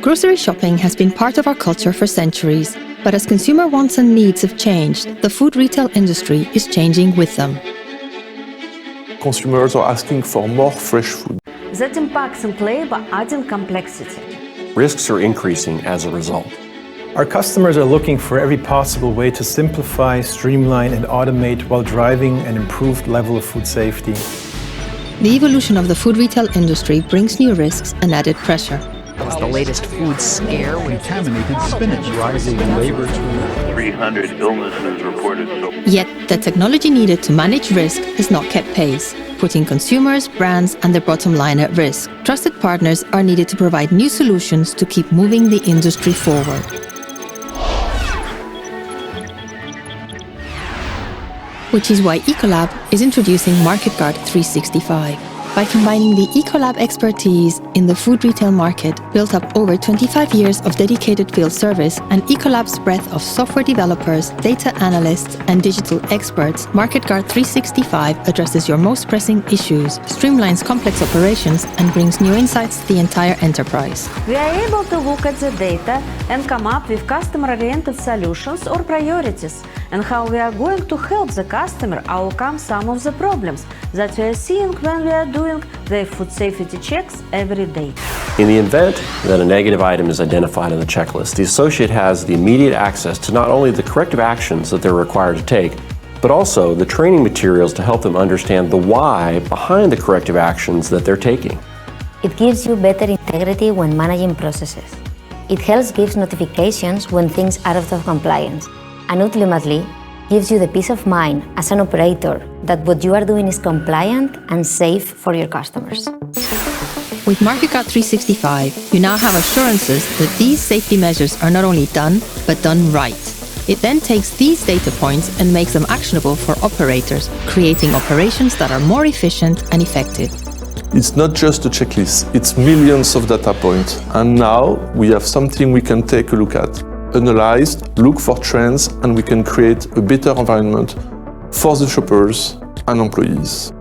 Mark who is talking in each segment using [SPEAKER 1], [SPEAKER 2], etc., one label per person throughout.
[SPEAKER 1] Grocery shopping has been part of our culture for centuries, but as consumer wants and needs have changed, the food retail industry is changing with them.
[SPEAKER 2] Consumers are asking for more fresh food.
[SPEAKER 3] That impacts and play by adding complexity.
[SPEAKER 4] Risks are increasing as a result.
[SPEAKER 5] Our customers are looking for every possible way to simplify, streamline, and automate while driving an improved level of food safety.
[SPEAKER 1] The evolution of the food retail industry brings new risks and added pressure.
[SPEAKER 6] Was the latest food scare
[SPEAKER 7] Contaminated spinach, rising labor.
[SPEAKER 8] 300 illnesses reported.
[SPEAKER 1] Yet, the technology needed to manage risk has not kept pace, putting consumers, brands, and their bottom line at risk. Trusted partners are needed to provide new solutions to keep moving the industry forward. Which is why Ecolab is introducing Marketguard 365. By combining the Ecolab expertise in the food retail market, built up over 25 years of dedicated field service, and Ecolab's breadth of software developers, data analysts, and digital experts, Marketguard 365 addresses your most pressing issues, streamlines complex operations, and brings new insights to the entire enterprise.
[SPEAKER 3] We are able to look at the data and come up with customer-oriented solutions or priorities, and how we are going to help the customer overcome some of the problems that we are seeing when we are doing their food safety checks every day.
[SPEAKER 4] In the event that a negative item is identified on the checklist, the associate has the immediate access to not only the corrective actions that they're required to take, but also the training materials to help them understand the why behind the corrective actions that they're taking.
[SPEAKER 9] It gives you better integrity when managing processes. It helps give notifications when things are out of compliance, and ultimately gives you the peace of mind as an operator that what you are doing is compliant and safe for your customers.
[SPEAKER 1] With Marketguard 365, you now have assurances that these safety measures are not only done, but done right. It then takes these data points and makes them actionable for operators, creating operations that are more efficient and effective.
[SPEAKER 2] It's not just a checklist, it's millions of data points. And now we have something we can take a look at. Analyze, look for trends, and we can create a better environment for the shoppers and employees.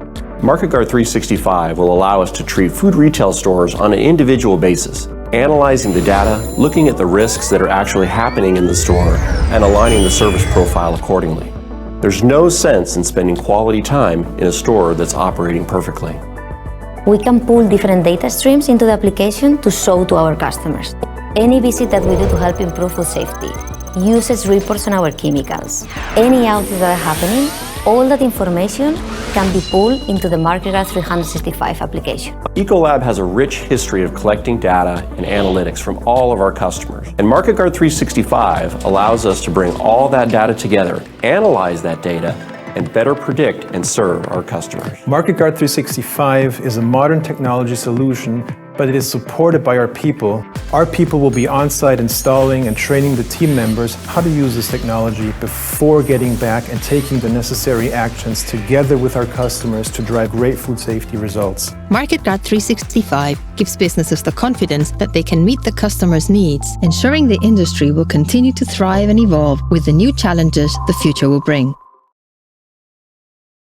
[SPEAKER 4] Marketguard 365 will allow us to treat food retail stores on an individual basis, analyzing the data, looking at the risks that are actually happening in the store, and aligning the service profile accordingly. There's no sense in spending quality time in a store that's operating perfectly.
[SPEAKER 9] We can pull different data streams into the application to show to our customers. Any visit that we do to help improve food safety, usage reports on our chemicals, any outage that are happening, all that information can be pulled into the Marketguard 365 application.
[SPEAKER 4] Ecolab has a rich history of collecting data and analytics from all of our customers. And Marketguard 365 allows us to bring all that data together, analyze that data, and better predict and serve our customers.
[SPEAKER 5] Marketguard 365 is a modern technology solution, but it is supported by our people. Our people will be on-site installing and training the team members how to use this technology before getting back and taking the necessary actions together with our customers to drive great food safety results.
[SPEAKER 1] Marketguard 365 gives businesses the confidence that they can meet the customer's needs, ensuring the industry will continue to thrive and evolve with the new challenges the future will bring.